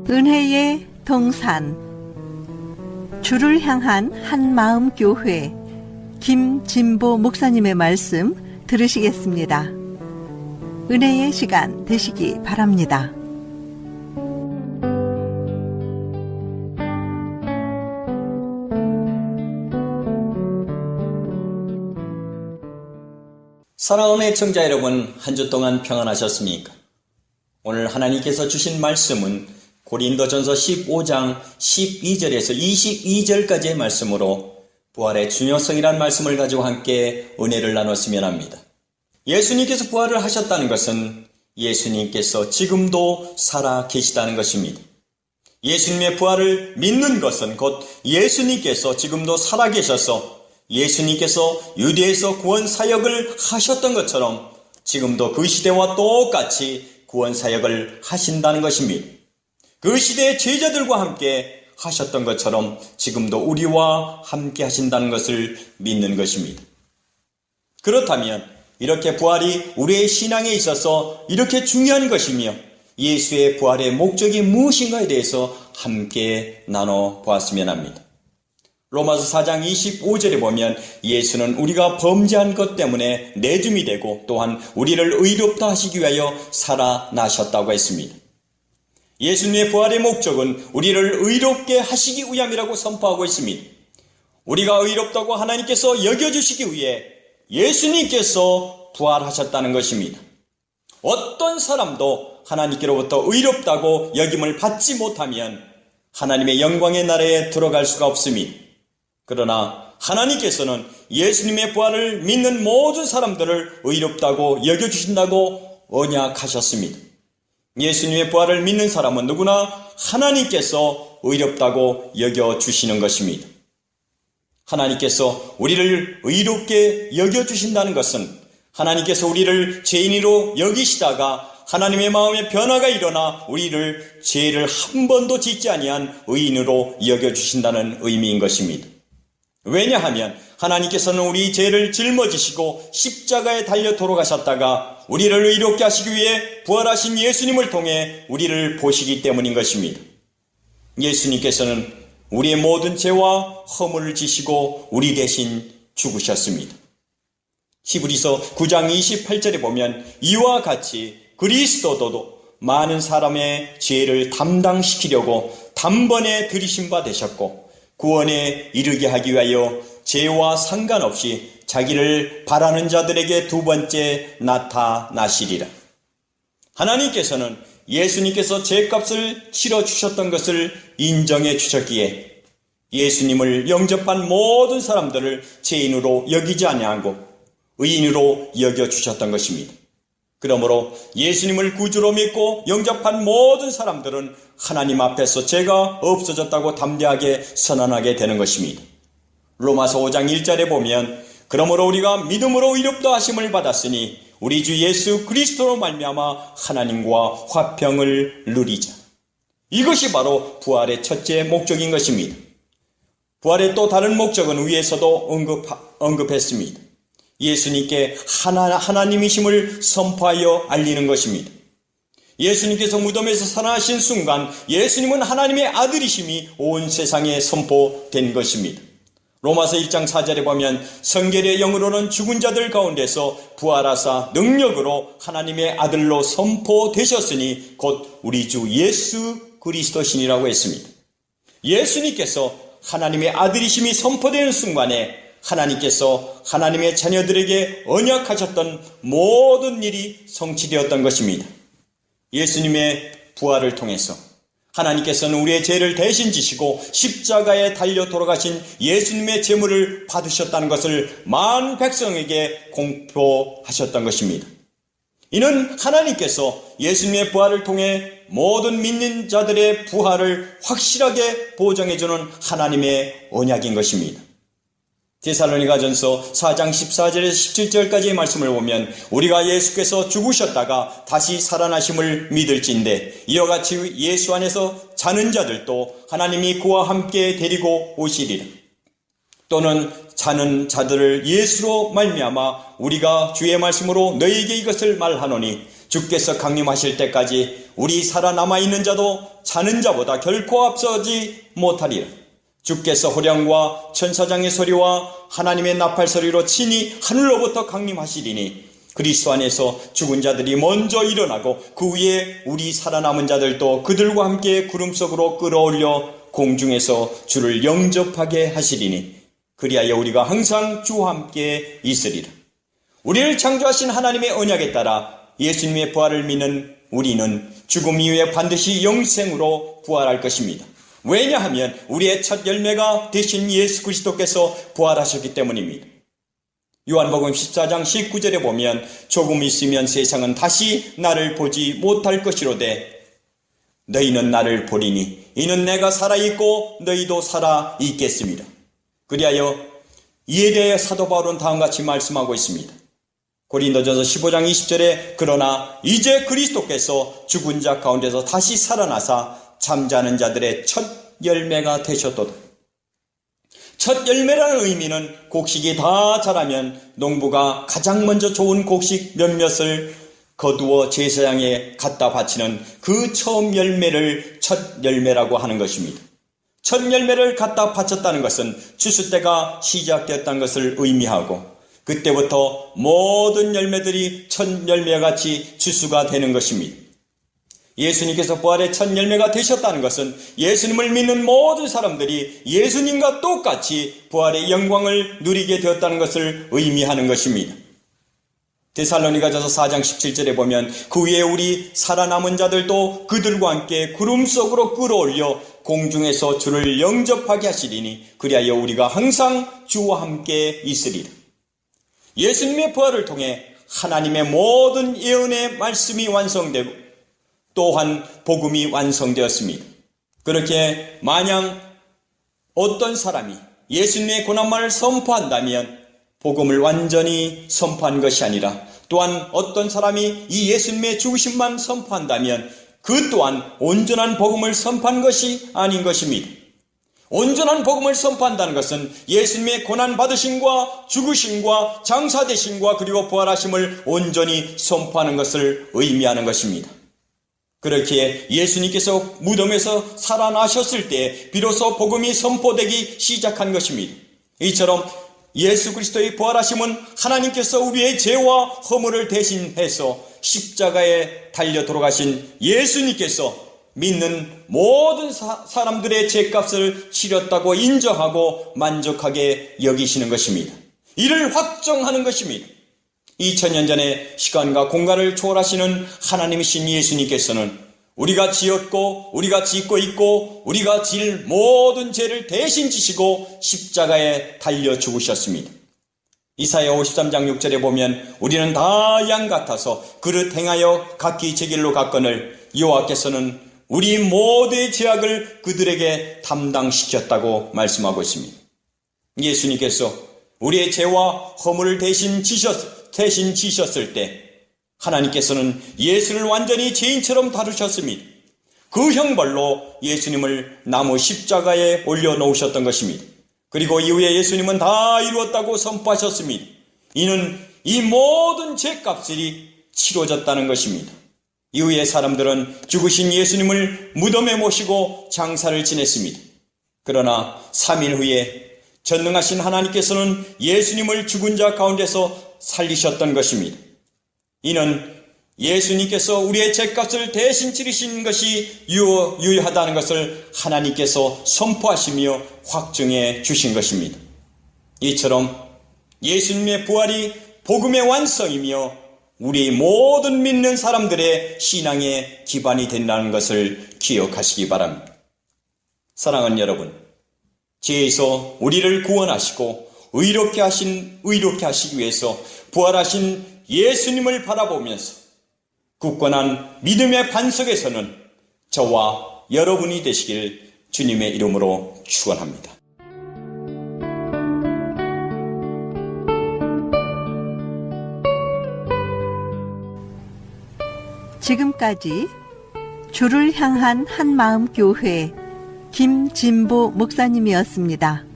은혜의 동산 주를 향한 한마음 교회 김진보 목사님의 말씀 들으시겠습니다. 은혜의 시간 되시기 바랍니다. 사랑하는 애청자 여러분, 한 주 동안 평안하셨습니까? 오늘 하나님께서 주신 말씀은 고린도전서 15장 12절에서 22절까지의 말씀으로 부활의 중요성이라는 말씀을 가지고 함께 은혜를 나눴으면 합니다. 예수님께서 부활을 하셨다는 것은 예수님께서 지금도 살아 계시다는 것입니다. 예수님의 부활을 믿는 것은 곧 예수님께서 지금도 살아 계셔서 예수님께서 유대에서 구원 사역을 하셨던 것처럼 지금도 그 시대와 똑같이 구원 사역을 하신다는 것입니다. 그 시대의 제자들과 함께 하셨던 것처럼 지금도 우리와 함께 하신다는 것을 믿는 것입니다. 그렇다면 이렇게 부활이 우리의 신앙에 있어서 이렇게 중요한 것이며 예수의 부활의 목적이 무엇인가에 대해서 함께 나눠보았으면 합니다. 로마서 4장 25절에 보면 예수는 우리가 범죄한 것 때문에 내줌이 되고 또한 우리를 의롭다 하시기 위하여 살아나셨다고 했습니다. 예수님의 부활의 목적은 우리를 의롭게 하시기 위함이라고 선포하고 있습니다. 우리가 의롭다고 하나님께서 여겨주시기 위해 예수님께서 부활하셨다는 것입니다. 어떤 사람도 하나님께로부터 의롭다고 여김을 받지 못하면 하나님의 영광의 나라에 들어갈 수가 없습니다. 그러나 하나님께서는 예수님의 부활을 믿는 모든 사람들을 의롭다고 여겨주신다고 언약하셨습니다. 예수님의 부활을 믿는 사람은 누구나 하나님께서 의롭다고 여겨주시는 것입니다. 하나님께서 우리를 의롭게 여겨주신다는 것은 하나님께서 우리를 죄인으로 여기시다가 하나님의 마음에 변화가 일어나 우리를 죄를 한 번도 짓지 아니한 의인으로 여겨주신다는 의미인 것입니다. 왜냐하면 하나님께서는 우리 죄를 짊어지시고 십자가에 달려 돌아가셨다가 우리를 의롭게 하시기 위해 부활하신 예수님을 통해 우리를 보시기 때문인 것입니다. 예수님께서는 우리의 모든 죄와 허물을 지시고 우리 대신 죽으셨습니다. 히브리서 9장 28절에 보면 이와 같이 그리스도도 많은 사람의 죄를 담당시키려고 단번에 들이신 바 되셨고 구원에 이르게 하기 위하여 죄와 상관없이 자기를 바라는 자들에게 두 번째 나타나시리라. 하나님께서는 예수님께서 죄값을 치러주셨던 것을 인정해 주셨기에 예수님을 영접한 모든 사람들을 죄인으로 여기지 아니하고 의인으로 여겨주셨던 것입니다. 그러므로 예수님을 구주로 믿고 영접한 모든 사람들은 하나님 앞에서 죄가 없어졌다고 담대하게 선언하게 되는 것입니다. 로마서 5장 1절에 보면 그러므로 우리가 믿음으로 의롭다 하심을 받았으니 우리 주 예수 그리스도로 말미암아 하나님과 화평을 누리자. 이것이 바로 부활의 첫째 목적인 것입니다. 부활의 또 다른 목적은 위에서도 언급했습니다. 예수님께 하나님이심을 선포하여 알리는 것입니다. 예수님께서 무덤에서 살아나신 순간 예수님은 하나님의 아들이심이 온 세상에 선포된 것입니다. 로마서 1장 4절에 보면 성결의 영으로는 죽은 자들 가운데서 부활하사 능력으로 하나님의 아들로 선포되셨으니 곧 우리 주 예수 그리스도시니라고 했습니다. 예수님께서 하나님의 아들이심이 선포되는 순간에 하나님께서 하나님의 자녀들에게 언약하셨던 모든 일이 성취되었던 것입니다. 예수님의 부활을 통해서 하나님께서는 우리의 죄를 대신 지시고 십자가에 달려 돌아가신 예수님의 제물을 받으셨다는 것을 만 백성에게 공표하셨던 것입니다. 이는 하나님께서 예수님의 부활을 통해 모든 믿는 자들의 부활을 확실하게 보장해주는 하나님의 언약인 것입니다. 데살로니가전서 4장 14절에서 17절까지의 말씀을 보면 우리가 예수께서 죽으셨다가 다시 살아나심을 믿을진대 이와 같이 예수 안에서 자는 자들도 하나님이 그와 함께 데리고 오시리라. 또는 자는 자들을 예수로 말미암아 우리가 주의 말씀으로 너희에게 이것을 말하노니 주께서 강림하실 때까지 우리 살아남아 있는 자도 자는 자보다 결코 앞서지 못하리라. 주께서 호령과 천사장의 소리와 하나님의 나팔 소리로 친히 하늘로부터 강림하시리니 그리스도 안에서 죽은 자들이 먼저 일어나고 그 위에 우리 살아남은 자들도 그들과 함께 구름 속으로 끌어올려 공중에서 주를 영접하게 하시리니 그리하여 우리가 항상 주와 함께 있으리라. 우리를 창조하신 하나님의 언약에 따라 예수님의 부활을 믿는 우리는 죽음 이후에 반드시 영생으로 부활할 것입니다. 왜냐하면 우리의 첫 열매가 되신 예수 그리스도께서 부활하셨기 때문입니다. 요한복음 14장 19절에 보면 조금 있으면 세상은 다시 나를 보지 못할 것이로되 너희는 나를 보리니 이는 내가 살아있고 너희도 살아있겠습니다. 그리하여 이에 대해 사도 바울은 다음같이 말씀하고 있습니다. 고린도전서 15장 20절에 그러나 이제 그리스도께서 죽은 자 가운데서 다시 살아나사 잠자는 자들의 첫 열매가 되셨도다. 첫 열매라는 의미는 곡식이 다 자라면 농부가 가장 먼저 좋은 곡식 몇몇을 거두어 제사장에 갖다 바치는 그 처음 열매를 첫 열매라고 하는 것입니다. 첫 열매를 갖다 바쳤다는 것은 추수 때가 시작되었다는 것을 의미하고 그때부터 모든 열매들이 첫 열매같이 추수가 되는 것입니다. 예수님께서 부활의 첫 열매가 되셨다는 것은 예수님을 믿는 모든 사람들이 예수님과 똑같이 부활의 영광을 누리게 되었다는 것을 의미하는 것입니다. 데살로니가전서 4장 17절에 보면 그 위에 우리 살아남은 자들도 그들과 함께 구름 속으로 끌어올려 공중에서 주를 영접하게 하시리니 그리하여 우리가 항상 주와 함께 있으리라. 예수님의 부활을 통해 하나님의 모든 예언의 말씀이 완성되고 또한 복음이 완성되었습니다. 그렇게 만약 어떤 사람이 예수님의 고난만을 선포한다면 복음을 완전히 선포한 것이 아니라 또한 어떤 사람이 이 예수님의 죽으심만 선포한다면 그 또한 온전한 복음을 선포한 것이 아닌 것입니다. 온전한 복음을 선포한다는 것은 예수님의 고난받으심과 죽으심과 장사되심과 그리고 부활하심을 온전히 선포하는 것을 의미하는 것입니다. 그렇기에 예수님께서 무덤에서 살아나셨을 때 비로소 복음이 선포되기 시작한 것입니다. 이처럼 예수 그리스도의 부활하심은 하나님께서 우리의 죄와 허물을 대신해서 십자가에 달려 돌아가신 예수님께서 믿는 모든 사람들의 죄값을 치렀다고 인정하고 만족하게 여기시는 것입니다. 이를 확정하는 것입니다. 2000년 전에 시간과 공간을 초월하시는 하나님이신 예수님께서는 우리가 지었고 우리가 짓고 있고 우리가 질 모든 죄를 대신 지시고 십자가에 달려 죽으셨습니다. 이사야 53장 6절에 보면 우리는 다 양 같아서 그릇 행하여 각기 제 길로 갔거늘 여호와께서는 우리 모두의 죄악을 그들에게 담당시켰다고 말씀하고 있습니다. 예수님께서 우리의 죄와 허물을 대신 지셨을 때 하나님께서는 예수를 완전히 죄인처럼 다루셨습니다. 그 형벌로 예수님을 나무 십자가에 올려놓으셨던 것입니다. 그리고 이후에 예수님은 다 이루었다고 선포하셨습니다. 이는 이 모든 죄값이 치러졌다는 것입니다. 이후에 사람들은 죽으신 예수님을 무덤에 모시고 장사를 지냈습니다. 그러나 3일 후에 전능하신 하나님께서는 예수님을 죽은 자 가운데서 살리셨던 것입니다. 이는 예수님께서 우리의 죄값을 대신 치르신 것이 유효하다는 것을 하나님께서 선포하시며 확증해 주신 것입니다. 이처럼 예수님의 부활이 복음의 완성이며 우리 모든 믿는 사람들의 신앙의 기반이 된다는 것을 기억하시기 바랍니다. 사랑하는 여러분, 죄에서 우리를 구원하시고 의롭게 하시기 위해서 부활하신 예수님을 바라보면서 굳건한 믿음의 반석에서는 저와 여러분이 되시길 주님의 이름으로 축원합니다. 지금까지 주를 향한 한마음 교회 김진보 목사님이었습니다.